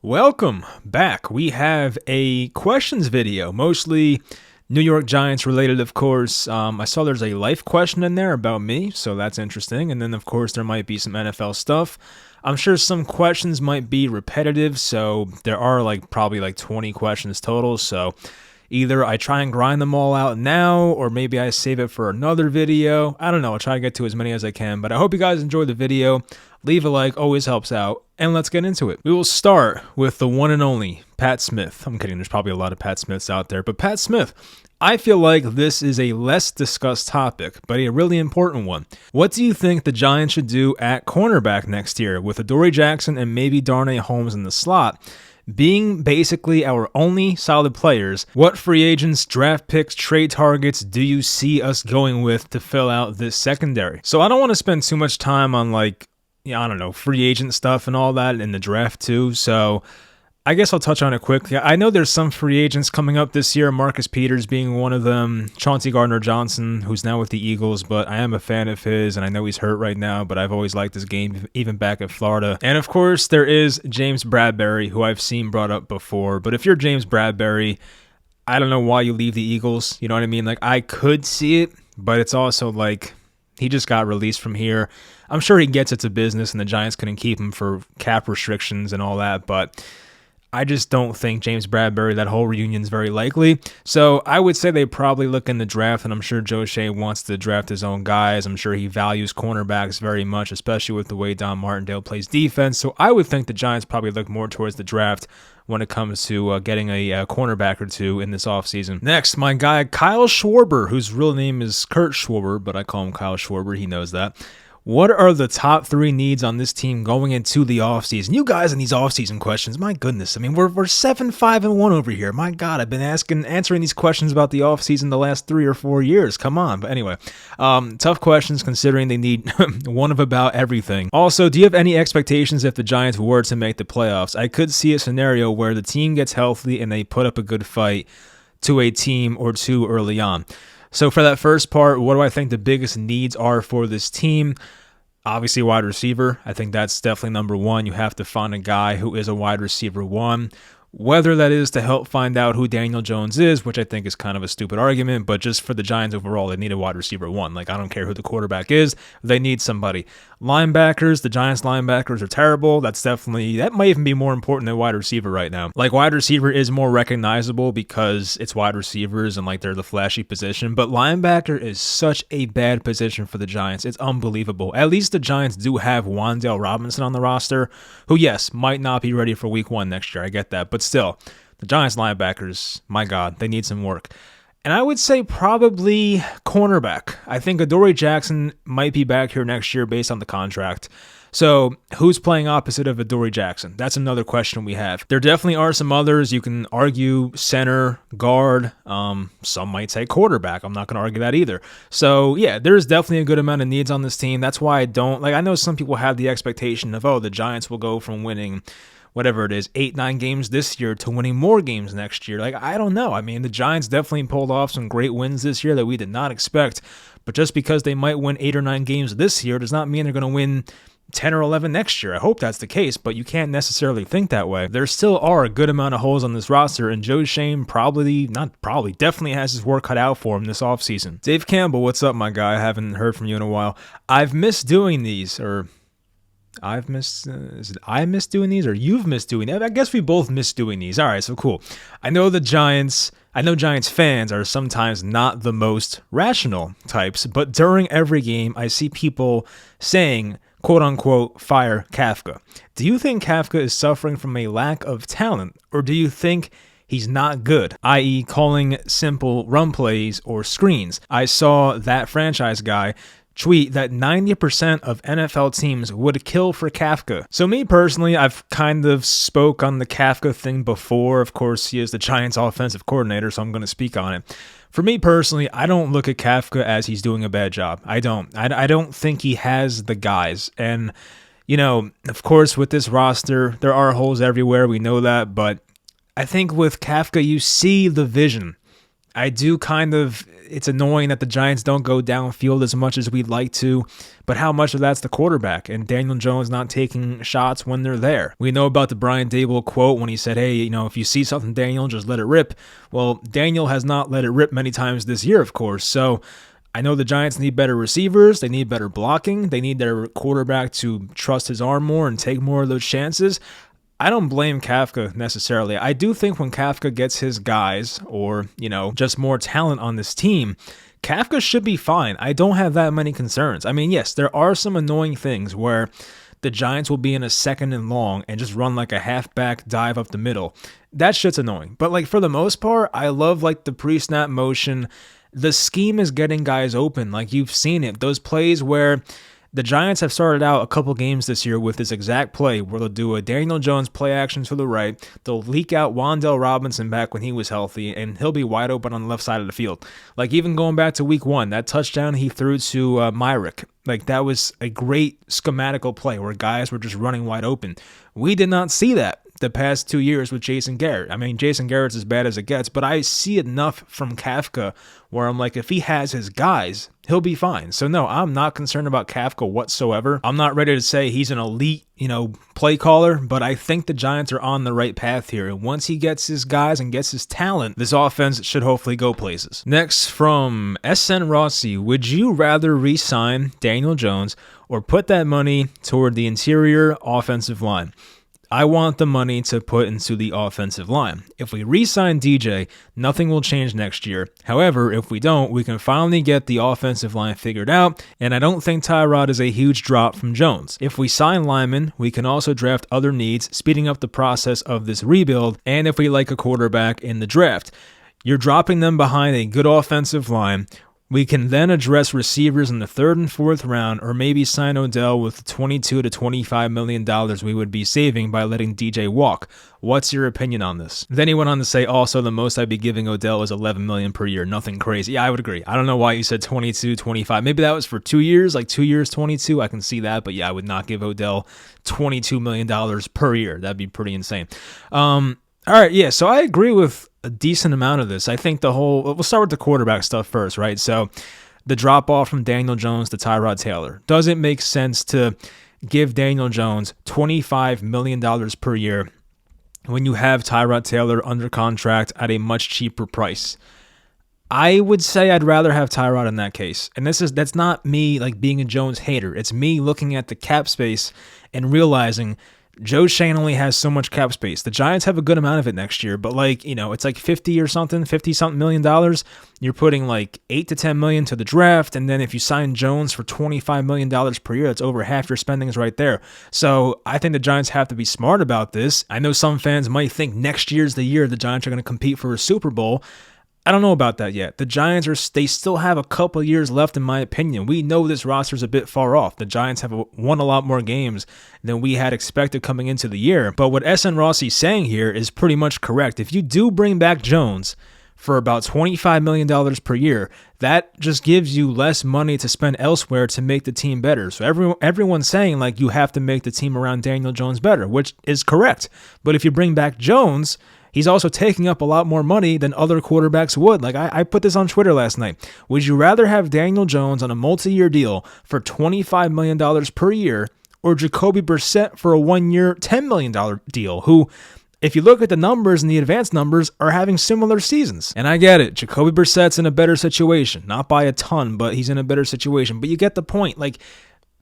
Welcome back. We have a questions video, mostly New York Giants related, of course. I saw there's a life question in there about me, so that's interesting. And then, of course, there might be some NFL stuff. I'm sure some questions might be repetitive, so there are probably 20 questions total. So either I try and grind them all out now, or maybe I save it for another video. I don't know. I'll try to get to as many as I can, but I hope you guys enjoyed the video. Leave a like, always helps out, and let's get into it. We will start with the one and only Pat Smith. I'm kidding, there's probably a lot of Pat Smiths out there, but Pat Smith, I feel like this is a less discussed topic, but a really important one. What do you think the Giants should do at cornerback next year with Adoree Jackson and maybe Darnay Holmes in the slot? Being basically our only solid players, what free agents, draft picks, trade targets do you see us going with to fill out this secondary? So I don't want to spend too much time on free agent stuff and all that in the draft too. So I guess I'll touch on it quickly. I know there's some free agents coming up this year, Marcus Peters being one of them, Chauncey Gardner-Johnson, who's now with the Eagles, but I am a fan of his, and I know he's hurt right now, but I've always liked his game, even back at Florida. And of course, there is James Bradberry, who I've seen brought up before, but if you're James Bradberry, I don't know why you leave the Eagles, you know what I mean? I could see it, but it's also he just got released from here. I'm sure he gets it's a business, and the Giants couldn't keep him for cap restrictions and all that, but I just don't think James Bradberry, that whole reunion is very likely. So I would say they probably look in the draft, and I'm sure Joe Shea wants to draft his own guys. I'm sure he values cornerbacks very much, especially with the way Don Martindale plays defense. So I would think the Giants probably look more towards the draft when it comes to getting a cornerback or two in this offseason. Next, my guy Kyle Schwarber, whose real name is Kurt Schwarber, but I call him Kyle Schwarber. He knows that. What are the top three needs on this team going into the offseason? You guys in these offseason questions, my goodness. I mean, we're 7-5-1 over here. My God, I've been answering these questions about the offseason the last 3 or 4 years. Come on. But anyway, tough questions considering they need one of about everything. Also, do you have any expectations if the Giants were to make the playoffs? I could see a scenario where the team gets healthy and they put up a good fight to a team or two early on. So for that first part, what do I think the biggest needs are for this team? Obviously, wide receiver. I think that's definitely number one. You have to find a guy who is a wide receiver one. Whether that is to help find out who Daniel Jones is, which I think is kind of a stupid argument, but just for the Giants overall, they need a wide receiver one. I don't care who the quarterback is. They need somebody. Linebackers, the Giants linebackers are terrible. That might even be more important than wide receiver right now. Wide receiver is more recognizable because it's wide receivers and they're the flashy position, but linebacker is such a bad position for the Giants. It's unbelievable. At least the Giants do have Wan'Dale Robinson on the roster, who, yes, might not be ready for week 1 next year. I get that, but still, the Giants linebackers, my God, they need some work. And I would say probably cornerback. I think Adoree Jackson might be back here next year based on the contract. So who's playing opposite of Adoree Jackson? That's another question we have. There definitely are some others. You can argue center, guard. Some might say quarterback. I'm not going to argue that either. So yeah, there's definitely a good amount of needs on this team. That's why I know some people have the expectation of, the Giants will go from winning whatever it is, 8-9 games this year to winning more games next year. I don't know. I mean, the Giants definitely pulled off some great wins this year that we did not expect. But just because they might win 8 or 9 games this year does not mean they're going to win 10 or 11 next year. I hope that's the case, but you can't necessarily think that way. There still are a good amount of holes on this roster, and Joe Shane definitely has his work cut out for him this offseason. Dave Campbell, what's up, my guy? I haven't heard from you in a while. I've missed doing these, or is it I miss doing these or you've missed doing them? I guess we both miss doing these. All right, so cool. I know Giants fans are sometimes not the most rational types, but during every game, I see people saying, quote unquote, fire Kafka. Do you think Kafka is suffering from a lack of talent, or do you think he's not good, i.e. calling simple run plays or screens? I saw that franchise guy tweet that 90% of NFL teams would kill for Kafka. So me personally, I've kind of spoke on the Kafka thing before. Of course, he is the Giants offensive coordinator, so I'm going to speak on it. For me personally, I don't look at Kafka as he's doing a bad job. I don't. I don't think he has the guys. And, of course, with this roster, there are holes everywhere. We know that. But I think with Kafka, you see the vision. I do it's annoying that the Giants don't go downfield as much as we'd like to, but how much of that's the quarterback and Daniel Jones not taking shots when they're there? We know about the Brian Daboll quote when he said, hey, if you see something, Daniel, just let it rip. Well, Daniel has not let it rip many times this year, of course, so I know the Giants need better receivers, they need better blocking, they need their quarterback to trust his arm more and take more of those chances. I don't blame Kafka necessarily. I do think when Kafka gets his guys or, just more talent on this team, Kafka should be fine. I don't have that many concerns. I mean, yes, there are some annoying things where the Giants will be in a 2nd and long and just run like a halfback dive up the middle. That shit's annoying. But for the most part, I love the pre-snap motion. The scheme is getting guys open. You've seen it. Those plays where the Giants have started out a couple games this year with this exact play where they'll do a Daniel Jones play action to the right. They'll leak out Wan'Dale Robinson back when he was healthy, and he'll be wide open on the left side of the field. Even going back to week 1, that touchdown he threw to Myrick, that was a great schematical play where guys were just running wide open. We did not see that the past 2 years with Jason Garrett. I mean, Jason Garrett's as bad as it gets, but I see enough from Kafka where I'm if he has his guys, he'll be fine. So no, I'm not concerned about Kafka whatsoever. I'm not ready to say he's an elite, play caller, but I think the Giants are on the right path here. And once he gets his guys and gets his talent, this offense should hopefully go places. Next, from SN Rossi, would you rather re-sign Daniel Jones or put that money toward the interior offensive line? I want the money to put into the offensive line. If we re-sign DJ, nothing will change next year. However, if we don't, we can finally get the offensive line figured out, and I don't think Tyrod is a huge drop from Jones. If we sign Lyman, we can also draft other needs, speeding up the process of this rebuild, and if we like a quarterback in the draft. You're dropping them behind a good offensive line. We can then address receivers in the 3rd and 4th round, or maybe sign Odell with the $22 to $25 million we would be saving by letting DJ walk. What's your opinion on this? Then he went on to say, also, the most I'd be giving Odell is $11 million per year. Nothing crazy. Yeah, I would agree. I don't know why you said 22, 25. Maybe that was for 2 years, 2 years, 22. I can see that, but yeah, I would not give Odell $22 million per year. That'd be pretty insane. All right, yeah, so I agree with a decent amount of this. I think we'll start with the quarterback stuff first, right? So the drop-off from Daniel Jones to Tyrod Taylor. Does it make sense to give Daniel Jones $25 million per year when you have Tyrod Taylor under contract at a much cheaper price? I would say I'd rather have Tyrod in that case. And that's not me being a Jones hater. It's me looking at the cap space and realizing Joe Shane only has so much cap space. The Giants have a good amount of it next year, but it's 50 something million dollars. You're putting 8 to 10 million to the draft, and then if you sign Jones for $25 million per year, that's over half your spending is right there. So I think the Giants have to be smart about this. I know some fans might think next year's the year the Giants are going to compete for a Super Bowl. I don't know about that yet. The Giants they still have a couple years left, in my opinion. We know this roster's a bit far off. The Giants have won a lot more games than we had expected coming into the year. But what SN Rossi's saying here is pretty much correct. If you do bring back Jones for about $25 million per year, that just gives you less money to spend elsewhere to make the team better. So everyone's saying you have to make the team around Daniel Jones better, which is correct. But if you bring back Jones, he's also taking up a lot more money than other quarterbacks would. I put this on Twitter last night. Would you rather have Daniel Jones on a multi-year deal for $25 million per year or Jacoby Brissett for a 1-year, $10 million deal, who, if you look at the numbers and the advanced numbers, are having similar seasons? And I get it. Jacoby Brissett's in a better situation. Not by a ton, but he's in a better situation. But you get the point.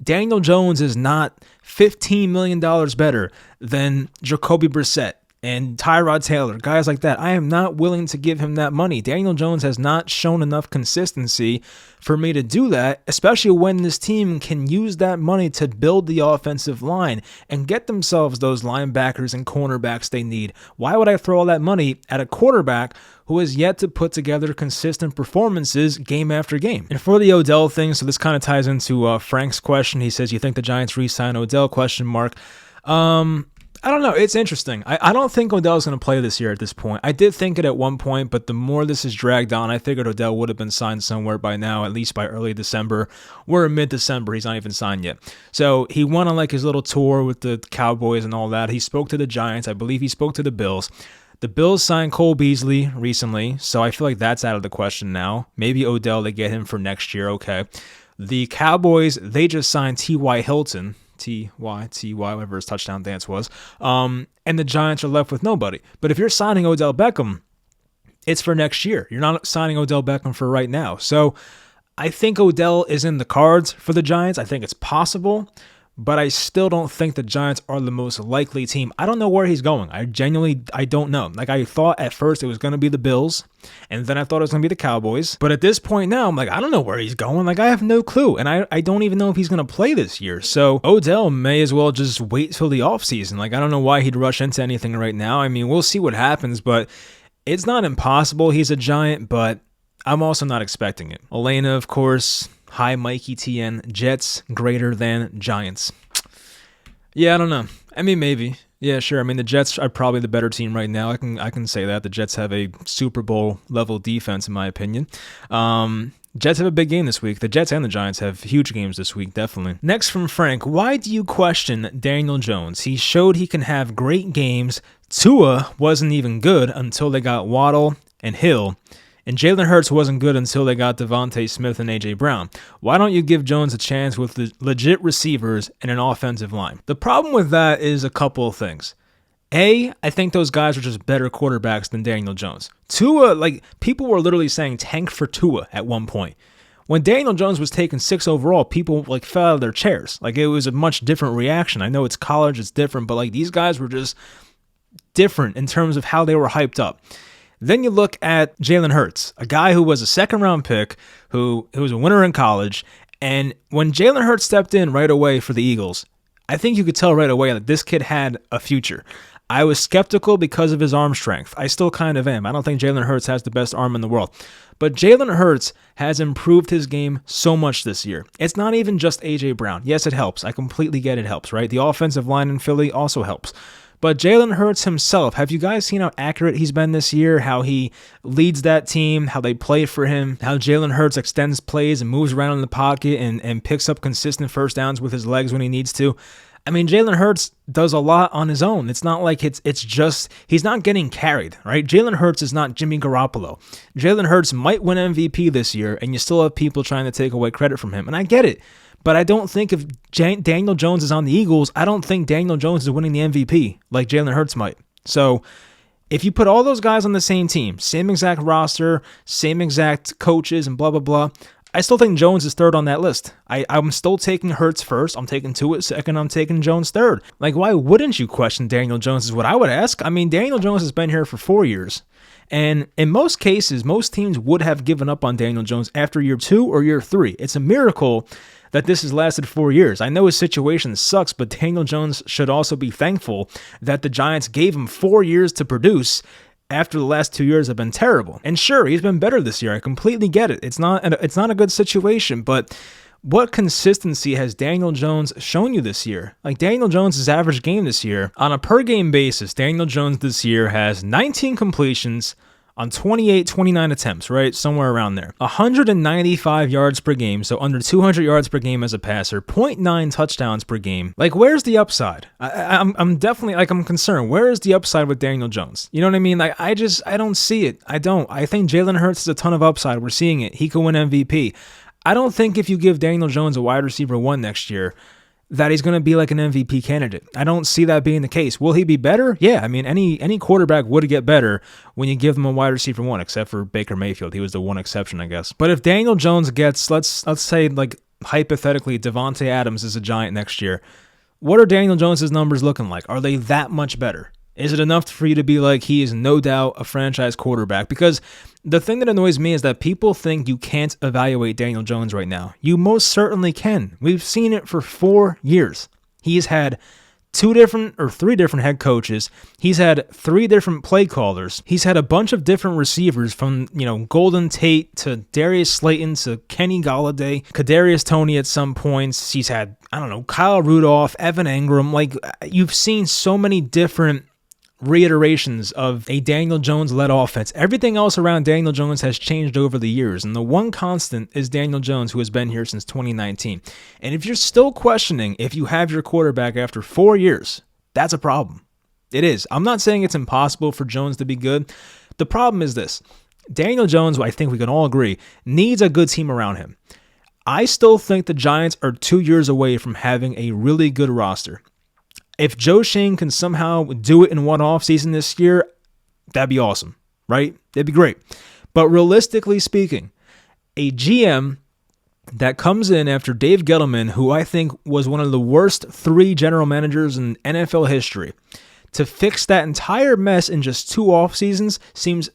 Daniel Jones is not $15 million better than Jacoby Brissett and Tyrod Taylor, guys like that. I am not willing to give him that money. Daniel Jones has not shown enough consistency for me to do that, especially when this team can use that money to build the offensive line and get themselves those linebackers and cornerbacks they need. Why would I throw all that money at a quarterback who has yet to put together consistent performances game after game? And for the Odell thing, so this kind of ties into Frank's question. He says, you think the Giants re-sign Odell? ? I don't know. It's interesting. I don't think Odell's going to play this year at this point. I did think it at one point, but the more this is dragged on, I figured Odell would have been signed somewhere by now, at least by early December. We're in mid-December. He's not even signed yet. So he went on his little tour with the Cowboys and all that. He spoke to the Giants. I believe he spoke to the Bills. The Bills signed Cole Beasley recently, so I feel like that's out of the question now. Maybe Odell, they get him for next year, okay. The Cowboys, they just signed T.Y. Hilton, T.Y., whatever his touchdown dance was, and the Giants are left with nobody. But if you're signing Odell Beckham, it's for next year. You're not signing Odell Beckham for right now. So I think Odell is in the cards for the Giants. I think it's possible, but I still don't think the Giants are the most likely team. I don't know where he's going. I don't know. Like, I thought at first it was going to be the Bills, and then I thought it was going to be the Cowboys. But at this point now, I'm like, I don't know where he's going. Like, I have no clue, and I don't even know if he's going to play this year. So Odell may as well just wait till the offseason. Like, I don't know why he'd rush into anything right now. I mean, we'll see what happens, but it's not impossible he's a Giant, but I'm also not expecting it. Elena, of course. Hi, Mikey TN. Jets greater than Giants. Yeah, I don't know. I mean, maybe. Yeah, sure. I mean, the Jets are probably the better team right now. I can say that. The Jets have a Super Bowl level defense, in my opinion. Jets have a big game this week. The Jets and the Giants have huge games this week, definitely. Next from Frank, why do you question Daniel Jones? He showed he can have great games. Tua wasn't even good until they got Waddle and Hill. And Jalen Hurts wasn't good until they got Devontae Smith and A.J. Brown. Why don't you give Jones a chance with legit receivers and an offensive line? The problem with that is a couple of things. I think those guys are just better quarterbacks than Daniel Jones. Tua, like, people were literally saying tank for Tua at one point. When Daniel Jones was taken 6 overall, people like fell out of their chairs. Like, it was a much different reaction. I know it's college, it's different, but like these guys were just different in terms of how they were hyped up. Then you look at Jalen Hurts, a guy who was a second-round pick, who was a winner in college, and when Jalen Hurts stepped in right away for the Eagles, I think you could tell right away that this kid had a future. I was skeptical because of his arm strength. I still kind of am. I don't think Jalen Hurts has the best arm in the world. But Jalen Hurts has improved his game so much this year. It's not even just A.J. Brown. Yes, it helps. I completely get it helps, right? The offensive line in Philly also helps. But Jalen Hurts himself, have you guys seen how accurate he's been this year? How he leads that team, how they play for him, how Jalen Hurts extends plays and moves around in the pocket and picks up consistent first downs with his legs when he needs to. I mean, Jalen Hurts does a lot on his own. It's not like it's just, he's not getting carried, right? Jalen Hurts is not Jimmy Garoppolo. Jalen Hurts might win MVP this year, and you still have people trying to take away credit from him. And I get it. But I don't think if Daniel Jones is on the Eagles, I don't think Daniel Jones is winning the MVP like Jalen Hurts might. So if you put all those guys on the same team, same exact roster, same exact coaches and blah, blah, blah, I still think Jones is third on that list. I'm still taking Hurts first. I'm taking Tua second. I'm taking Jones third. Like, why wouldn't you question Daniel Jones is what I would ask. I mean, Daniel Jones has been here for 4 years. And in most cases, most teams would have given up on Daniel Jones after year 2 or year 3. It's a miracle that this has lasted 4 years. I know his situation sucks, but Daniel Jones should also be thankful that the Giants gave him 4 years to produce after the last 2 years have been terrible. And sure, he's been better this year. I completely get it. It's not a good situation, but what consistency has Daniel Jones shown you this year? Like, Daniel Jones' average game this year, on a per-game basis, Daniel Jones this year has 19 completions on 29 attempts, right? Somewhere around there. 195 yards per game, so under 200 yards per game as a passer, 0.9 touchdowns per game. Like, where's the upside? I'm definitely, like, I'm concerned. Where is the upside with Daniel Jones? You know what I mean? Like, I don't see it. I don't. I think Jalen Hurts has a ton of upside. We're seeing it. He could win MVP. I don't think if you give Daniel Jones a wide receiver 1 next year, that he's going to be like an MVP candidate. I don't see that being the case. Will he be better? Yeah, I mean, any quarterback would get better when you give him a wide receiver 1, except for Baker Mayfield. He was the one exception, I guess. But if Daniel Jones gets, let's say, like, hypothetically, Devontae Adams is a Giant next year, what are Daniel Jones' numbers looking like? Are they that much better? Is it enough for you to be like, he is no doubt a franchise quarterback? Because the thing that annoys me is that people think you can't evaluate Daniel Jones right now. You most certainly can. We've seen it for 4 years. He's had 3 different head coaches. He's had 3 different play callers. He's had a bunch of different receivers from, Golden Tate to Darius Slayton to Kenny Golladay, Kadarius Toney at some points. He's had, Kyle Rudolph, Evan Engram. Like, you've seen so many different reiterations of a Daniel Jones-led offense. Everything else around Daniel Jones has changed over the years, and the one constant is Daniel Jones, who has been here since 2019. And if you're still questioning if you have your quarterback after 4 years, that's a problem. It is. I'm not saying it's impossible for Jones to be good. The problem is this. Daniel Jones, I think we can all agree, needs a good team around him. I still think the Giants are 2 years away from having a really good roster. If Joe Schoen can somehow do it in one offseason this year, that'd be awesome, right? That'd be great. But realistically speaking, a GM that comes in after Dave Gettleman, who I think was one of the worst 3 general managers in NFL history, to fix that entire mess in just 2 off seasons seems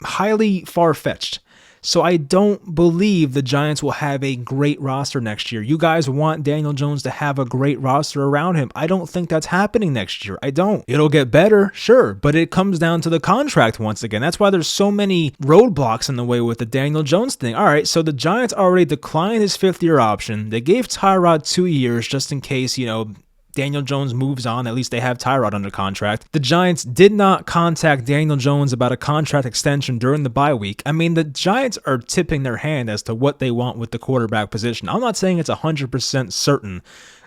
highly far-fetched. So I don't believe the Giants will have a great roster next year. You guys want Daniel Jones to have a great roster around him. I don't think that's happening next year. I don't. It'll get better, sure, but it comes down to the contract once again. That's why there's so many roadblocks in the way with the Daniel Jones thing. All right, so the Giants already declined his 5th-year option. They gave Tyrod 2 years just in case, Daniel Jones moves on. At least they have Tyrod under contract. The Giants did not contact Daniel Jones about a contract extension during the bye week. I mean, the Giants are tipping their hand as to what they want with the quarterback position. I'm not saying it's 100% certain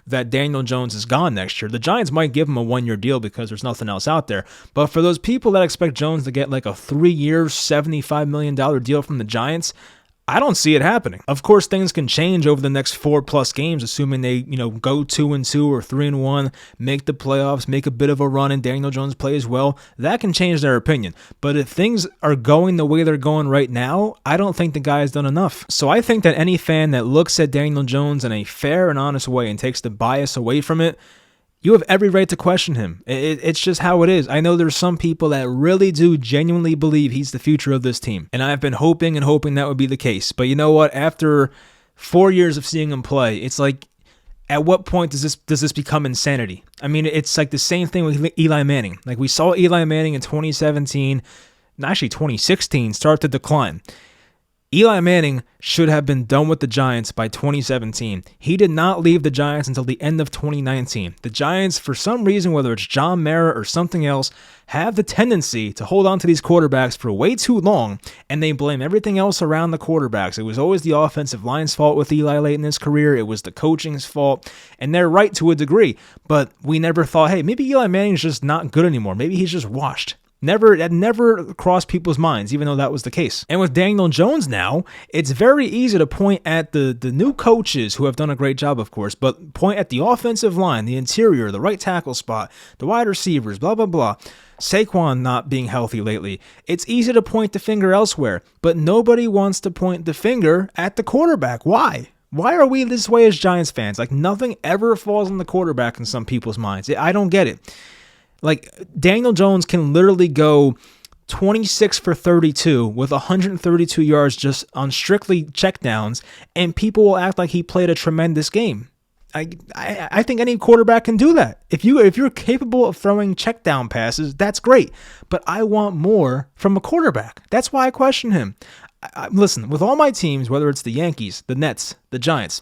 that Daniel Jones is gone next year. The Giants might give him a 1-year deal because there's nothing else out there. But for those people that expect Jones to get like a 3-year, $75 million deal from the Giants, I don't see it happening. Of course, things can change over the next 4+ games, assuming they, go 2-2 or 3-1, make the playoffs, make a bit of a run, and Daniel Jones plays well. That can change their opinion. But if things are going the way they're going right now, I don't think the guy has done enough. So I think that any fan that looks at Daniel Jones in a fair and honest way and takes the bias away from it, you have every right to question him. It's just how it is. I know there's some people that really do genuinely believe he's the future of this team. And I've been hoping that would be the case. But you know what? After 4 years of seeing him play, it's like, at what point does this become insanity? I mean, it's like the same thing with Eli Manning. Like we saw Eli Manning in 2017, actually 2016, start to decline. Eli Manning should have been done with the Giants by 2017. He did not leave the Giants until the end of 2019. The Giants, for some reason, whether it's John Mara or something else, have the tendency to hold on to these quarterbacks for way too long, and they blame everything else around the quarterbacks. It was always the offensive line's fault with Eli late in his career. It was the coaching's fault, and they're right to a degree. But we never thought, hey, maybe Eli Manning's just not good anymore. Maybe he's just washed. That never crossed people's minds, even though that was the case. And with Daniel Jones now, it's very easy to point at the new coaches who have done a great job, of course, but point at the offensive line, the interior, the right tackle spot, the wide receivers, blah, blah, blah. Saquon not being healthy lately. It's easy to point the finger elsewhere, but nobody wants to point the finger at the quarterback. Why? Why are we this way as Giants fans? Like, nothing ever falls on the quarterback in some people's minds. I don't get it. Like, Daniel Jones can literally go 26 for 32 with 132 yards just on strictly checkdowns, and people will act like he played a tremendous game. I think any quarterback can do that. If you're capable of throwing checkdown passes, that's great. But I want more from a quarterback. That's why I question him. Listen, with all my teams, whether it's the Yankees, the Nets, the Giants,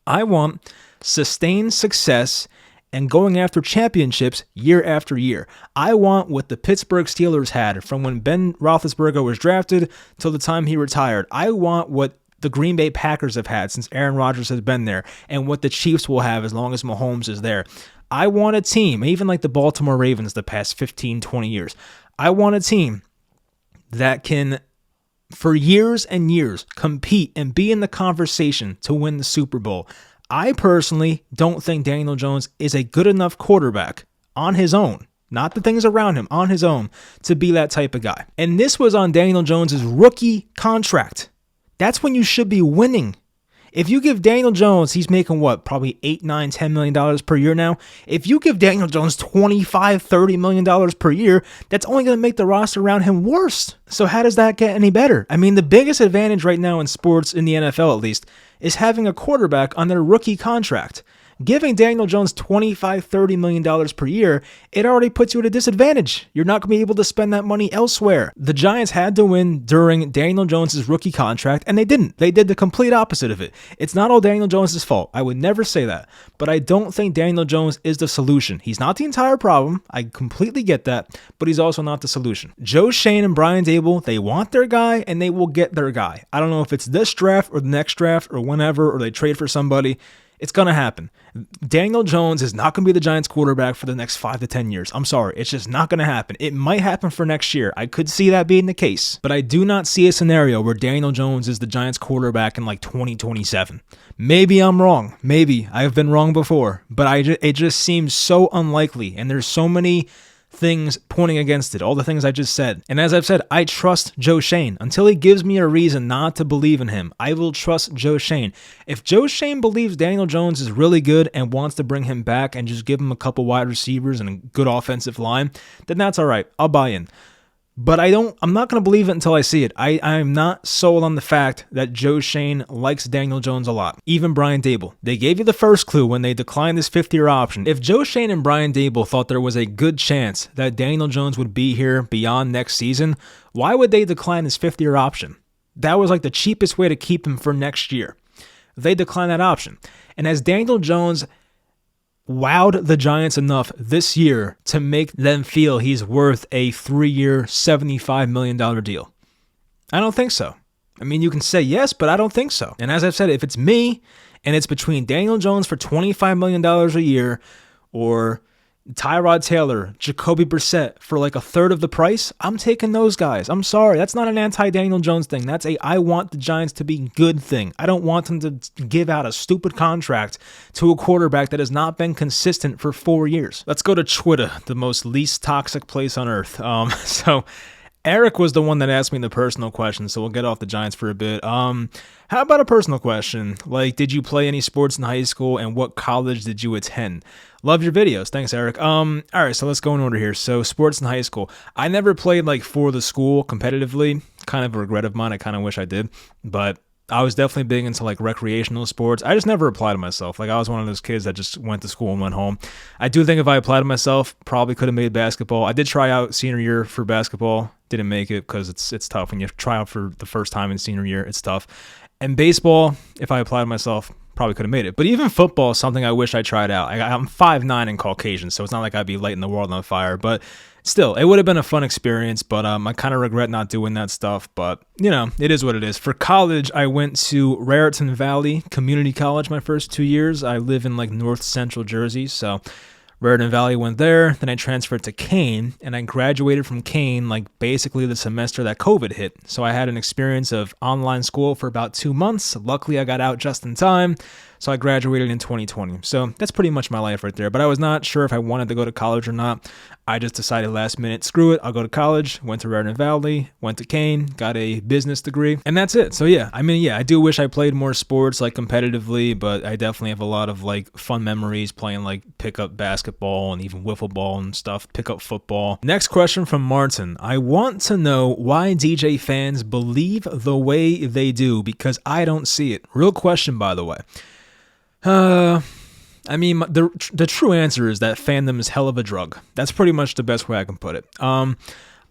I want sustained success and going after championships year after year. I want what the Pittsburgh Steelers had from when Ben Roethlisberger was drafted till the time he retired. I want what the Green Bay Packers have had since Aaron Rodgers has been there, and what the Chiefs will have as long as Mahomes is there. I want a team, even like the Baltimore Ravens the past 15, 20 years. I want a team that can, for years and years, compete and be in the conversation to win the Super Bowl. I personally don't think Daniel Jones is a good enough quarterback on his own, not the things around him, on his own, to be that type of guy. And this was on Daniel Jones' rookie contract. That's when you should be winning. If you give Daniel Jones, he's making what, probably $8, $9, $10 million per year now. If you give Daniel Jones $25, $30 million per year, that's only going to make the roster around him worse. So how does that get any better? I mean, the biggest advantage right now in sports, in the NFL at least, is having a quarterback on their rookie contract. Giving Daniel Jones $25, $30 million per year, it already puts you at a disadvantage. You're not going to be able to spend that money elsewhere. The Giants had to win during Daniel Jones' rookie contract, and they didn't. They did the complete opposite of it. It's not all Daniel Jones' fault. I would never say that. But I don't think Daniel Jones is the solution. He's not the entire problem. I completely get that, but he's also not the solution. Joe Schoen and Brian Daboll, they want their guy, and they will get their guy. I don't know if it's this draft or the next draft or whenever, or they trade for somebody. It's going to happen. Daniel Jones is not going to be the Giants quarterback for the next 5 to 10 years. I'm sorry. It's just not going to happen. It might happen for next year. I could see that being the case. But I do not see a scenario where Daniel Jones is the Giants quarterback in like 2027. Maybe I'm wrong. Maybe. I've been wrong before. But it just seems so unlikely. And there's so many things pointing against it, all the things I just said. And as I've said, I trust Joe Schoen. Until he gives me a reason not to believe in him, I will trust Joe Schoen. If Joe Schoen believes Daniel Jones is really good and wants to bring him back and just give him a couple wide receivers and a good offensive line, then that's all right. I'll buy in. But I'm not going to believe it until I see it. I'm not sold on the fact that Joe Schoen likes Daniel Jones a lot. Even Brian Daboll. They gave you the first clue when they declined this 5th-year option. If Joe Schoen and Brian Daboll thought there was a good chance that Daniel Jones would be here beyond next season, why would they decline his 5th-year option? That was like the cheapest way to keep him for next year. They declined that option. And as Daniel Jones wowed the Giants enough this year to make them feel he's worth a 3-year, $75 million deal? I don't think so. I mean, you can say yes, but I don't think so. And as I've said, if it's me and it's between Daniel Jones for $25 million a year or Tyrod Taylor, Jacoby Brissett for like a third of the price, I'm taking those guys. I'm sorry. That's not an anti-Daniel Jones thing. That's a I want the Giants to be good thing. I don't want them to give out a stupid contract to a quarterback that has not been consistent for 4 years. Let's go to Twitter, the most least toxic place on earth. So Eric was the one that asked me the personal question, so we'll get off the Giants for a bit. How about a personal question? Like, did you play any sports in high school, and what college did you attend? Love your videos. Thanks, Eric. All right, so let's go in order here. So sports in high school. I never played like for the school competitively. Kind of a regret of mine. I kind of wish I did, but I was definitely big into like recreational sports. I just never applied to myself. Like I was one of those kids that just went to school and went home. I do think if I applied to myself, probably could have made basketball. I did try out senior year for basketball. Didn't make it because it's tough when you try out for the first time in senior year. It's tough. And baseball, if I applied to myself, probably could have made it. But even football is something I wish I tried out. I'm 5'9" and Caucasian, so it's not like I'd be lighting the world on fire. But still, it would have been a fun experience. But I kind of regret not doing that stuff. But, you know, it is what it is. For college, I went to Raritan Valley Community College my first 2 years. I live in like north central Jersey, so Raritan Valley went there. Then I transferred to Kane, and I graduated from Kane like basically the semester that COVID hit. So I had an experience of online school for about 2 months. Luckily, I got out just in time. So I graduated in 2020. So that's pretty much my life right there. But I was not sure if I wanted to go to college or not. I just decided last minute, screw it, I'll go to college. Went to Raritan Valley, went to Kane, got a business degree, and that's it. So yeah, I do wish I played more sports like competitively, but I definitely have a lot of like fun memories playing like pickup basketball and even wiffle ball and stuff, pickup football. Next question from Martin. I want to know why DJ fans believe the way they do because I don't see it. Real question, by the way. The true answer is that fandom is hell of a drug. That's pretty much the best way I can put it. I'm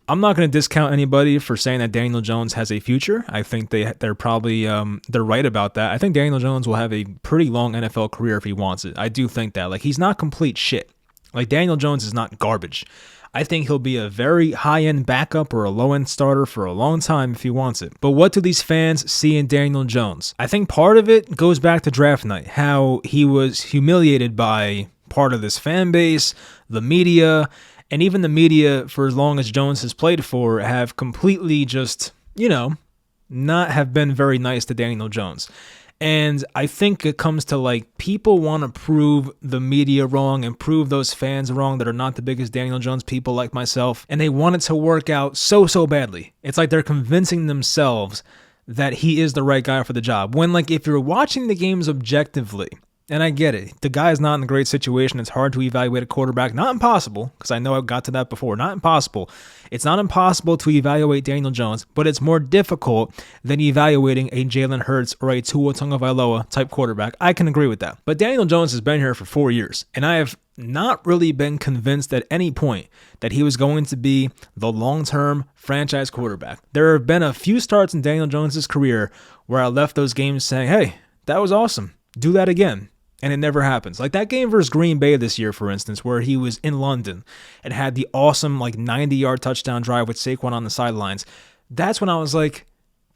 not going to discount anybody for saying that Daniel Jones has a future. I think they're probably they're right about that. I think Daniel Jones will have a pretty long NFL career if he wants it. I do think that. Like, he's not complete shit. Like, Daniel Jones is not garbage. I think he'll be a very high-end backup or a low-end starter for a long time if he wants it. But what do these fans see in Daniel Jones? I think part of it goes back to draft night, how he was humiliated by part of this fan base, the media, and even the media, for as long as Jones has played for, have completely just, not have been very nice to Daniel Jones. And I think it comes to like people want to prove the media wrong and prove those fans wrong that are not the biggest Daniel Jones people like myself. And they want it to work out so badly. It's like they're convincing themselves that he is the right guy for the job. When like if you're watching the games objectively, and I get it, the guy is not in a great situation. It's hard to evaluate a quarterback. Not impossible, because I know I've got to that before. Not impossible. It's not impossible to evaluate Daniel Jones, but it's more difficult than evaluating a Jalen Hurts or a Tua Tagovailoa type quarterback. I can agree with that. But Daniel Jones has been here for 4 years, and I have not really been convinced at any point that he was going to be the long-term franchise quarterback. There have been a few starts in Daniel Jones' career where I left those games saying, hey, that was awesome. Do that again. And it never happens. Like that game versus Green Bay this year, for instance, where he was in London and had the awesome 90-yard touchdown drive with Saquon on the sidelines. That's when I was like,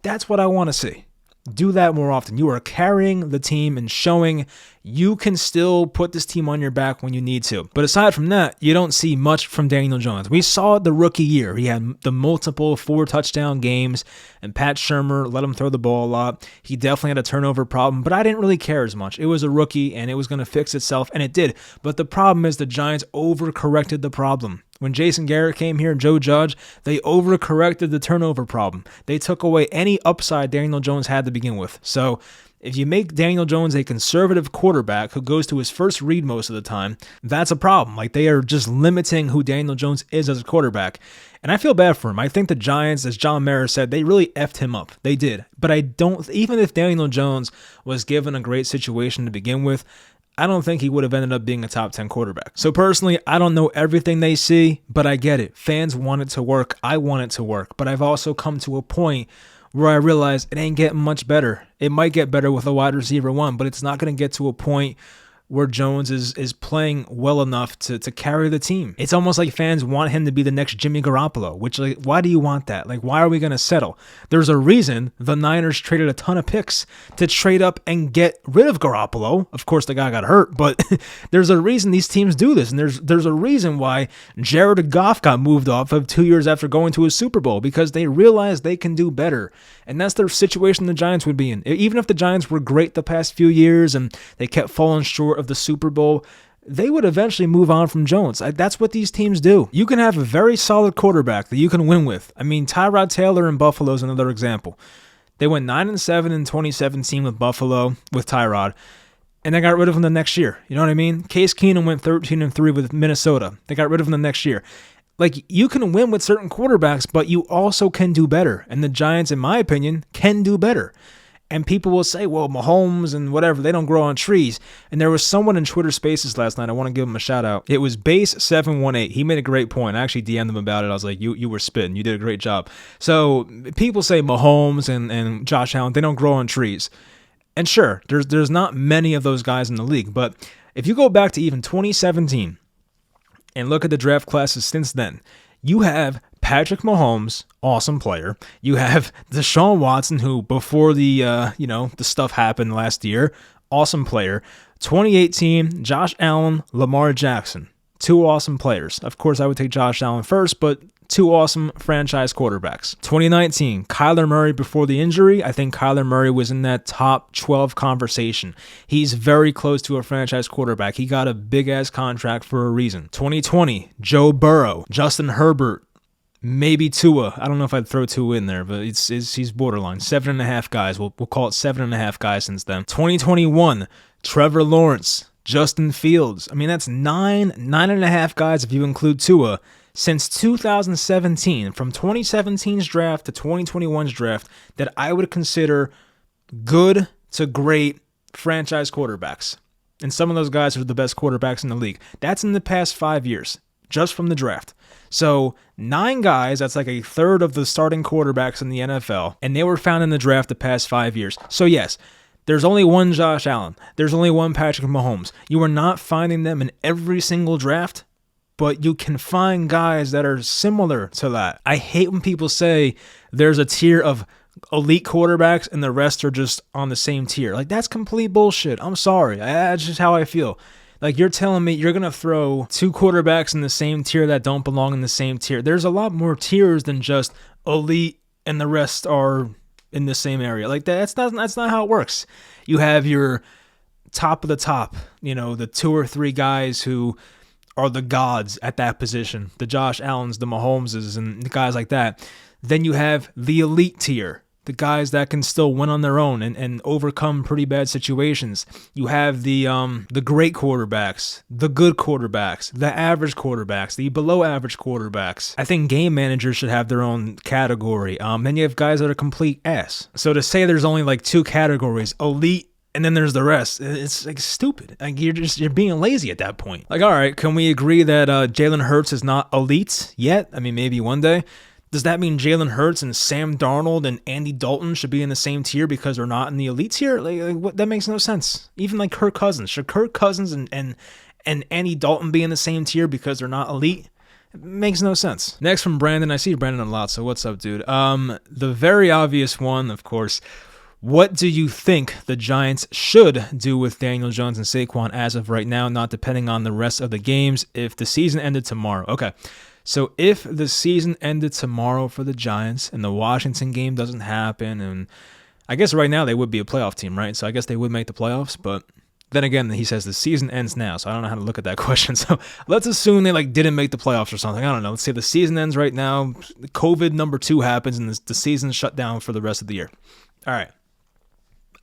that's what I want to see. Do that more often. You are carrying the team and showing you can still put this team on your back when you need to. But aside from that, you don't see much from Daniel Jones. We saw it the rookie year. He had the multiple 4-touchdown games, and Pat Shurmur let him throw the ball a lot. He definitely had a turnover problem, but I didn't really care as much. It was a rookie, and it was going to fix itself, and it did. But the problem is the Giants overcorrected the problem. When Jason Garrett came here and Joe Judge, they overcorrected the turnover problem. They took away any upside Daniel Jones had to begin with. So if you make Daniel Jones a conservative quarterback who goes to his first read most of the time, that's a problem. Like, they are just limiting who Daniel Jones is as a quarterback. And I feel bad for him. I think the Giants, as John Mara said, they really effed him up. They did. But I don't, even if Daniel Jones was given a great situation to begin with, I don't think he would have ended up being a top 10 quarterback. So personally, I don't know everything they see, but I get it. Fans want it to work. I want it to work. But I've also come to a point where I realize it ain't getting much better. It might get better with a wide receiver one, but it's not going to get to a point where Jones is playing well enough to carry the team. It's almost like fans want him to be the next Jimmy Garoppolo, which, like, why do you want that? Like, why are we going to settle? There's a reason the Niners traded a ton of picks to trade up and get rid of Garoppolo. Of course, the guy got hurt, but there's a reason these teams do this, and there's a reason why Jared Goff got moved off of 2 years after going to a Super Bowl, because they realized they can do better. And that's the situation the Giants would be in. Even if the Giants were great the past few years and they kept falling short of the Super Bowl, they would eventually move on from Jones. That's what these teams do. You can have a very solid quarterback that you can win with. I mean, Tyrod Taylor in Buffalo is another example. They went 9-7 in 2017 with Buffalo, with Tyrod, and they got rid of him the next year. You know what I mean? Case Keenum went 13-3 with Minnesota. They got rid of him the next year. Like, you can win with certain quarterbacks, but you also can do better. And the Giants, in my opinion, can do better. And people will say, well, Mahomes and whatever, they don't grow on trees. And there was someone in Twitter Spaces last night. I want to give him a shout out. It was Base718. He made a great point. I actually DM'd him about it. I was like, you were spitting. You did a great job. So people say Mahomes and Josh Allen, they don't grow on trees. And sure, there's not many of those guys in the league. But if you go back to even 2017 and look at the draft classes since then, you have Patrick Mahomes, awesome player. You have Deshaun Watson, who before the stuff happened last year, awesome player. 2018, Josh Allen, Lamar Jackson, two awesome players. Of course, I would take Josh Allen first, but two awesome franchise quarterbacks. 2019, Kyler Murray before the injury. I think Kyler Murray was in that top 12 conversation. He's very close to a franchise quarterback. He got a big-ass contract for a reason. 2020, Joe Burrow, Justin Herbert, maybe Tua. I don't know if I'd throw Tua in there, but he's borderline. 7.5 guys. We'll call it 7.5 guys since then. 2021, Trevor Lawrence, Justin Fields. I mean, that's 9.5 guys if you include Tua. Since 2017, from 2017's draft to 2021's draft, that I would consider good to great franchise quarterbacks. And some of those guys are the best quarterbacks in the league. That's in the past 5 years, just from the draft. So 9 guys, that's like a third of the starting quarterbacks in the NFL, and they were found in the draft the past 5 years. So yes, there's only one Josh Allen. There's only one Patrick Mahomes. You are not finding them in every single draft, but you can find guys that are similar to that. I hate when people say there's a tier of elite quarterbacks and the rest are just on the same tier. Like, that's complete bullshit. I'm sorry. That's just how I feel. Like, you're telling me you're going to throw 2 quarterbacks in the same tier that don't belong in the same tier. There's a lot more tiers than just elite and the rest are in the same area. Like, that's not how it works. You have your top of the top, the 2 or 3 guys who are the gods at that position, the Josh Allens, the Mahomeses, and the guys like that. Then you have the elite tier, the guys that can still win on their own and overcome pretty bad situations. You have the great quarterbacks, the good quarterbacks, the average quarterbacks, the below average quarterbacks. I think game managers should have their own category. Then you have guys that are complete ass. So to say there's only like 2 categories, elite, and then there's the rest. It's like stupid. Like, you're being lazy at that point. Like, all right, can we agree that Jalen Hurts is not elite yet? I mean, maybe one day. Does that mean Jalen Hurts and Sam Darnold and Andy Dalton should be in the same tier because they're not in the elite tier? Like what? That makes no sense. Even like Kirk Cousins. Should Kirk Cousins and Andy Dalton be in the same tier because they're not elite? It makes no sense. Next from Brandon. I see Brandon a lot, so what's up, dude? The very obvious one, of course. What do you think the Giants should do with Daniel Jones and Saquon as of right now, not depending on the rest of the games, if the season ended tomorrow? Okay, so if the season ended tomorrow for the Giants and the Washington game doesn't happen, and I guess right now they would be a playoff team, right? So I guess they would make the playoffs, but then again, he says the season ends now, so I don't know how to look at that question. So let's assume they didn't make the playoffs or something. I don't know. Let's say the season ends right now, COVID number 2 happens, and the season's shut down for the rest of the year. All right.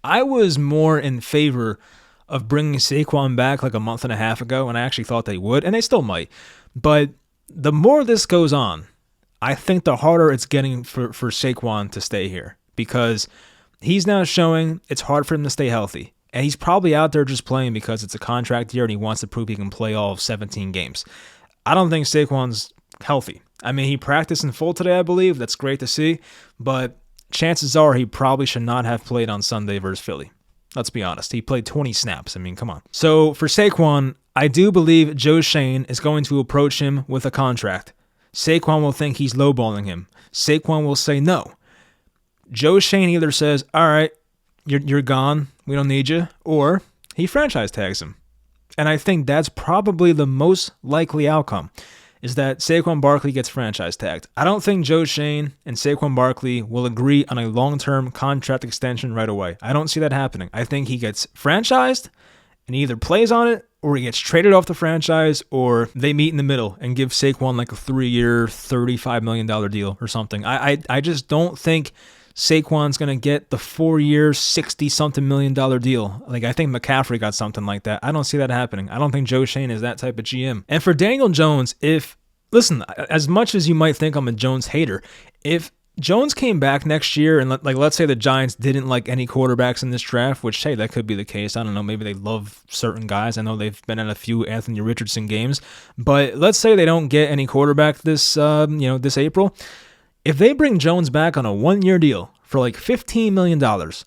I was more in favor of bringing Saquon back a month and a half ago, and I actually thought they would, and they still might. But the more this goes on, I think the harder it's getting for Saquon to stay here, because he's now showing it's hard for him to stay healthy. And he's probably out there just playing because it's a contract year and he wants to prove he can play all of 17 games. I don't think Saquon's healthy. I mean, he practiced in full today, I believe. That's great to see. But chances are he probably should not have played on Sunday versus Philly. Let's be honest. He played 20 snaps. I mean, come on. So for Saquon, I do believe Joe Schoen is going to approach him with a contract. Saquon will think he's lowballing him. Saquon will say no. Joe Schoen either says, all right, you're gone, we don't need you, or he franchise tags him. And I think that's probably the most likely outcome, is that Saquon Barkley gets franchise tagged. I don't think Joe Schoen and Saquon Barkley will agree on a long-term contract extension right away. I don't see that happening. I think he gets franchised and he either plays on it or he gets traded off the franchise, or they meet in the middle and give Saquon a 3-year, $35 million deal or something. I just don't think Saquon's going to get the 4-year, $60-something million deal. I think McCaffrey got something like that. I don't see that happening. I don't think Joe Schoen is that type of GM. And for Daniel Jones, listen, as much as you might think I'm a Jones hater, if Jones came back next year and let's say the Giants didn't like any quarterbacks in this draft, which, hey, that could be the case. I don't know. Maybe they love certain guys. I know they've been at a few Anthony Richardson games, but let's say they don't get any quarterback this April. If they bring Jones back on a 1-year deal for $15 million,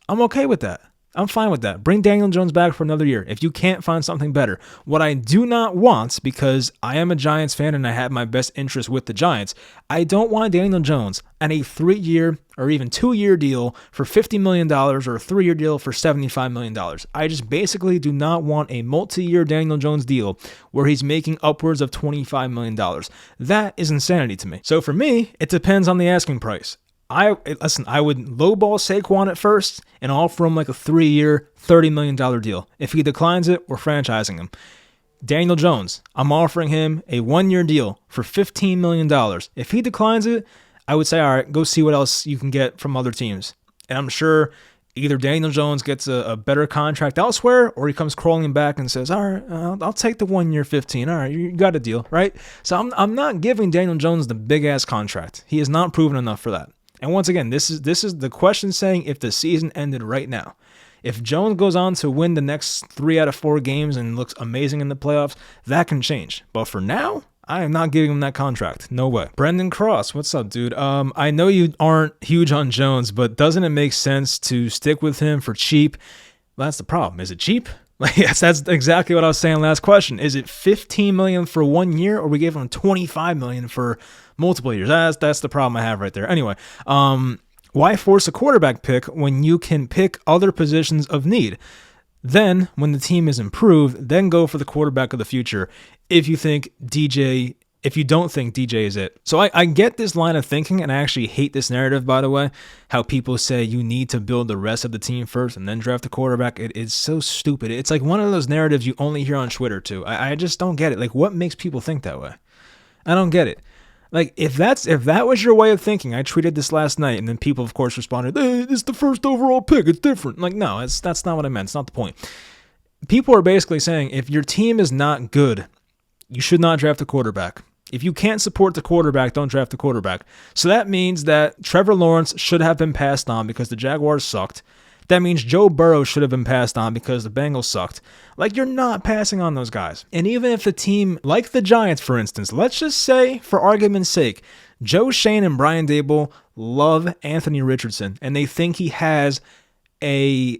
I'm okay with that. I'm fine with that. Bring Daniel Jones back for another year if you can't find something better. What I do not want, because I am a Giants fan and I have my best interest with the Giants, I don't want Daniel Jones on a 3-year or even 2-year deal for $50 million or a 3-year deal for $75 million. I just basically do not want a multi-year Daniel Jones deal where he's making upwards of $25 million. That is insanity to me. So for me, it depends on the asking price. I would lowball Saquon at first and offer him a 3-year, $30 million deal. If he declines it, we're franchising him. Daniel Jones, I'm offering him a 1-year deal for $15 million. If he declines it, I would say, all right, go see what else you can get from other teams. And I'm sure either Daniel Jones gets a better contract elsewhere, or he comes crawling back and says, all right, I'll take the 1-year 15. All right, you got a deal, right? So I'm not giving Daniel Jones the big-ass contract. He has not proven enough for that. And once again, this is the question saying if the season ended right now. If Jones goes on to win the next 3 out of 4 games and looks amazing in the playoffs, that can change. But for now, I am not giving him that contract. No way. Brendan Cross, what's up, dude? I know you aren't huge on Jones, but doesn't it make sense to stick with him for cheap? Well, that's the problem. Is it cheap? Yes, that's exactly what I was saying last question. Is it $15 million for 1 year, or we gave him $25 million for multiple years? That's the problem I have right there. Anyway, why force a quarterback pick when you can pick other positions of need? Then, when the team is improved, then go for the quarterback of the future if you don't think DJ is it. So I get this line of thinking, and I actually hate this narrative, by the way, how people say you need to build the rest of the team first and then draft a quarterback. It's so stupid. It's one of those narratives you only hear on Twitter, too. I just don't get it. What makes people think that way? I don't get it. If that was your way of thinking, I tweeted this last night, and then people, of course, responded, it's the first overall pick, it's different. No, that's not what I meant. It's not the point. People are basically saying if your team is not good, you should not draft a quarterback. If you can't support the quarterback, don't draft the quarterback. So that means that Trevor Lawrence should have been passed on because the Jaguars sucked. That means Joe Burrow should have been passed on because the Bengals sucked. You're not passing on those guys. And even if the team, like the Giants, for instance, let's just say, for argument's sake, Joe Schoen and Brian Daboll love Anthony Richardson, and they think he has a,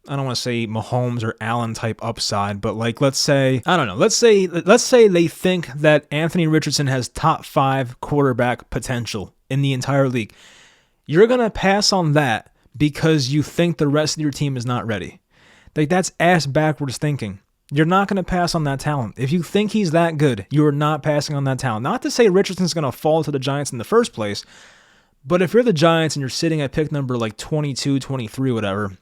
I don't want to say Mahomes or Allen type upside, but let's say, I don't know, let's say they think that Anthony Richardson has top 5 quarterback potential in the entire league. You're going to pass on that because you think the rest of your team is not ready. Like, that's ass backwards thinking. You're not going to pass on that talent. If you think he's that good, you are not passing on that talent. Not to say Richardson's going to fall to the Giants in the first place, but if you're the Giants and you're sitting at pick number like 22, 23, whatever,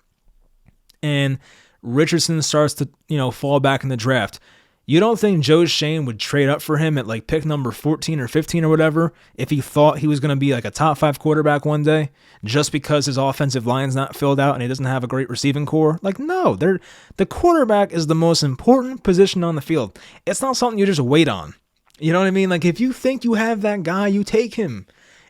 and Richardson starts to, fall back in the draft, you don't think Joe Shane would trade up for him at like pick number 14 or 15 or whatever if he thought he was going to be like a top 5 quarterback one day just because his offensive line's not filled out and he doesn't have a great receiving core? Like, no, the quarterback is the most important position on the field. It's not something you just wait on. You know what I mean? Like, if you think you have that guy, you take him.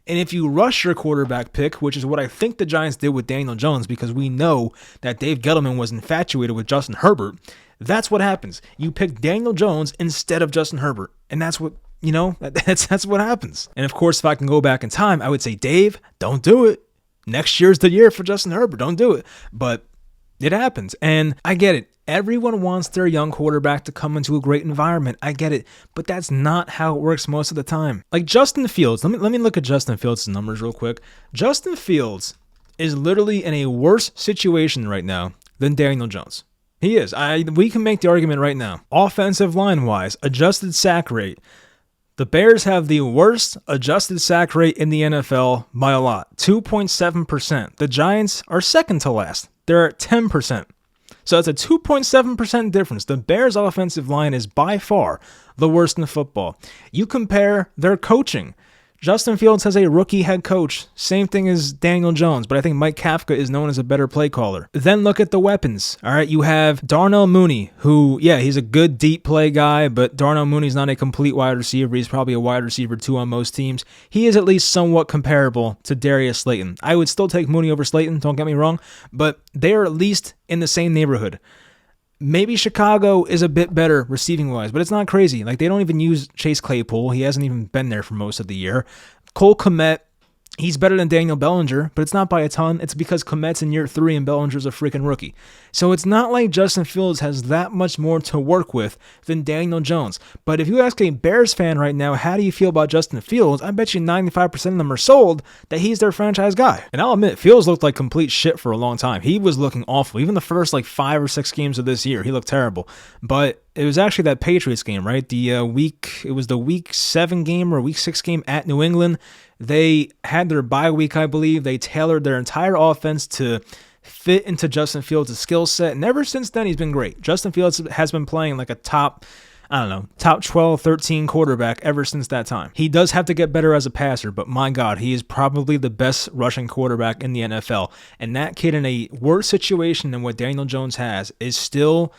And if you rush your quarterback pick, which is what I think the Giants did with Daniel Jones, because we know that Dave Gettleman was infatuated with Justin Herbert, that's what happens. You pick Daniel Jones instead of Justin Herbert. And that's what, that's what happens. And of course, if I can go back in time, I would say, Dave, don't do it. Next year's the year for Justin Herbert. Don't do it. But it happens. And I get it. Everyone wants their young quarterback to come into a great environment. I get it. But that's not how it works most of the time. Like Justin Fields. Let me look at Justin Fields' numbers real quick. Justin Fields is literally in a worse situation right now than Daniel Jones. He is. We can make the argument right now. Offensive line-wise, adjusted sack rate. The Bears have the worst adjusted sack rate in the NFL by a lot, 2.7%. The Giants are second to last. They're at 10%. So that's a 2.7% difference. The Bears' offensive line is by far the worst in football. You compare their coaching. Justin Fields has a rookie head coach. Same thing as Daniel Jones, but I think Mike Kafka is known as a better play caller. Then look at the weapons. All right, you have Darnell Mooney, who, he's a good deep play guy, but Darnell Mooney's not a complete wide receiver. He's probably a wide receiver 2 on most teams. He is at least somewhat comparable to Darius Slayton. I would still take Mooney over Slayton, don't get me wrong, but they are at least in the same neighborhood. Maybe Chicago is a bit better receiving-wise, but it's not crazy. Like, they don't even use Chase Claypool. He hasn't even been there for most of the year. Cole Kmet, he's better than Daniel Bellinger, but it's not by a ton. It's because Kmet's in year 3 and Bellinger's a freaking rookie. So it's not like Justin Fields has that much more to work with than Daniel Jones. But if you ask a Bears fan right now, how do you feel about Justin Fields? I bet you 95% of them are sold that he's their franchise guy. And I'll admit, Fields looked like complete shit for a long time. He was looking awful. Even the first 5 or 6 games of this year, he looked terrible. But it was actually that Patriots game, right? It was the week 7 game or week 6 game at New England. They had their bye week, I believe. They tailored their entire offense to fit into Justin Fields' skill set. And ever since then, he's been great. Justin Fields has been playing like a top 12, 13 quarterback ever since that time. He does have to get better as a passer, but my God, he is probably the best rushing quarterback in the NFL. And that kid in a worse situation than what Daniel Jones has is still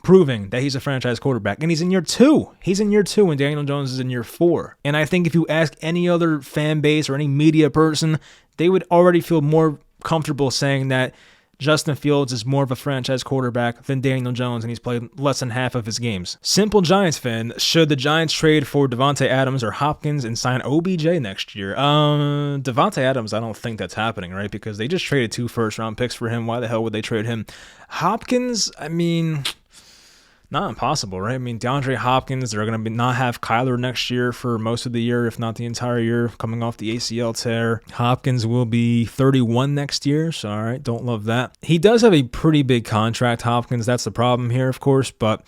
proving that he's a franchise quarterback. And he's in year 2. He's in year 2 and Daniel Jones is in year 4. And I think if you ask any other fan base or any media person, they would already feel more comfortable saying that Justin Fields is more of a franchise quarterback than Daniel Jones, and he's played less than half of his games. Simple Giants fan, should the Giants trade for Devontae Adams or Hopkins and sign OBJ next year? Devontae Adams, I don't think that's happening, right? Because they just traded 2 first-round picks for him. Why the hell would they trade him? Hopkins, not impossible, right? DeAndre Hopkins, they're going to not have Kyler next year for most of the year, if not the entire year, coming off the ACL tear. Hopkins will be 31 next year, so all right, don't love that. He does have a pretty big contract, Hopkins. That's the problem here, of course, but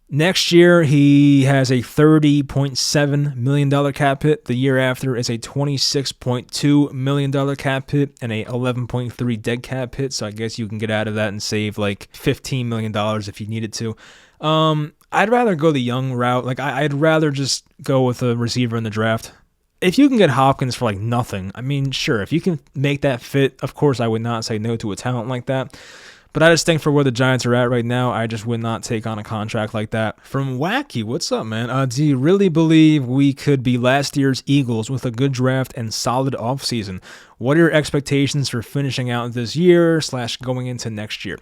next year he has a $30.7 million cap hit. The year after is a $26.2 million cap hit and a $11.3 dead cap hit. So I guess you can get out of that and save like $15 million if you needed to. I'd rather go the young route. I'd rather just go with a receiver in the draft. If you can get Hopkins for nothing, sure, if you can make that fit, of course I would not say no to a talent like that. But I just think for where the Giants are at right now, I just would not take on a contract like that. From Wacky, what's up, man? Do you really believe we could be last year's Eagles with a good draft and solid offseason? What are your expectations for finishing out this year / going into next year?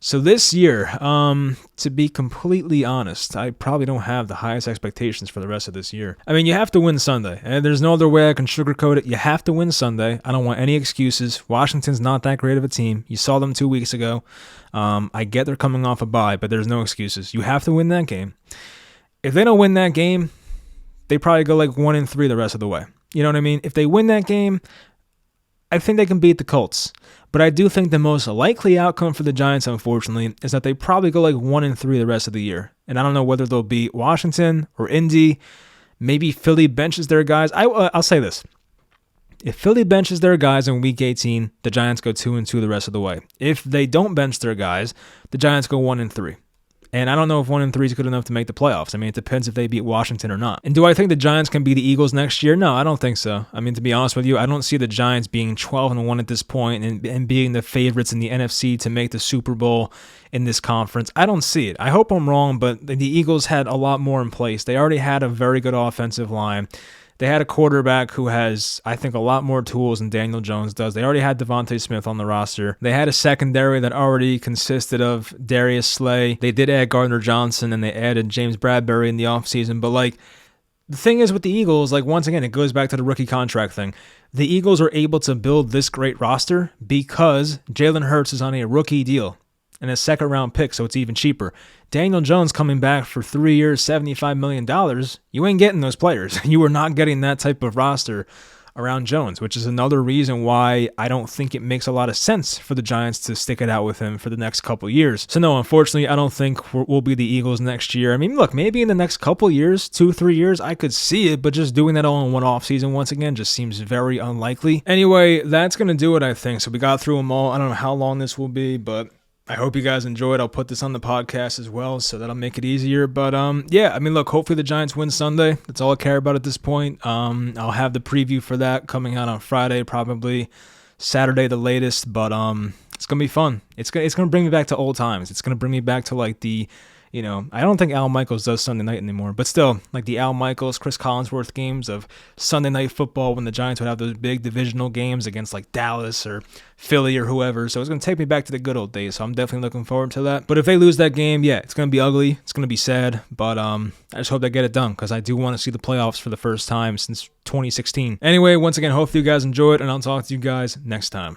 So this year, to be completely honest, I probably don't have the highest expectations for the rest of this year. You have to win Sunday, and there's no other way I can sugarcoat it. You have to win Sunday. I don't want any excuses. Washington's not that great of a team. You saw them 2 weeks ago. I get they're coming off a bye, but there's no excuses. You have to win that game. If they don't win that game, they probably go 1-3 the rest of the way. You know what I mean? If they win that game, I think they can beat the Colts. But I do think the most likely outcome for the Giants, unfortunately, is that they probably go like 1-3 the rest of the year. And I don't know whether they'll beat Washington or Indy. Maybe Philly benches their guys. I'll say this. If Philly benches their guys in Week 18, the Giants go 2-2 the rest of the way. If they don't bench their guys, the Giants go 1-3. And I don't know if 1-3 is good enough to make the playoffs. I mean, it depends if they beat Washington or not. And do I think the Giants can beat the Eagles next year? No, I don't think so. I mean, to be honest with you, I don't see the Giants being 12-1 at this point and being the favorites in the NFC to make the Super Bowl in this conference. I don't see it. I hope I'm wrong, but the Eagles had a lot more in place. They already had a very good offensive line. They had a quarterback who has, I think, a lot more tools than Daniel Jones does. They already had Devontae Smith on the roster. They had a secondary that already consisted of Darius Slay. They did add Gardner Johnson, and they added James Bradbury in the offseason. But, like, the thing is with the Eagles, like, once again, it goes back to the rookie contract thing. The Eagles are able to build this great roster because Jalen Hurts is on a rookie deal and a second-round pick, so it's even cheaper. Daniel Jones coming back for 3 years, $75 million, you ain't getting those players. You are not getting that type of roster around Jones, which is another reason why I don't think it makes a lot of sense for the Giants to stick it out with him for the next couple years. So no, unfortunately, I don't think we'll be the Eagles next year. I mean, look, maybe in the next couple years, 2-3 years, I could see it, but just doing that all in one offseason once again just seems very unlikely. Anyway, that's going to do it, I think. So we got through them all. I don't know how long this will be, but I hope you guys enjoyed. I'll put this on the podcast as well, so that'll make it easier. But yeah, I mean, look, hopefully the Giants win Sunday. That's all I care about at this point. I'll have the preview for that coming out on Friday, probably Saturday the latest. But it's gonna be fun. It's gonna bring me back to old times. It's gonna bring me back to like the, you know, I don't think Al Michaels does Sunday night anymore, but still, like the Al Michaels, Chris Collinsworth games of Sunday Night Football when the Giants would have those big divisional games against like Dallas or Philly or whoever. So it's going to take me back to the good old days. So I'm definitely looking forward to that. But if they lose that game, yeah, it's going to be ugly. It's going to be sad. But I just hope they get it done because I do want to see the playoffs for the first time since 2016. Anyway, once again, hopefully you guys enjoy it, and I'll talk to you guys next time.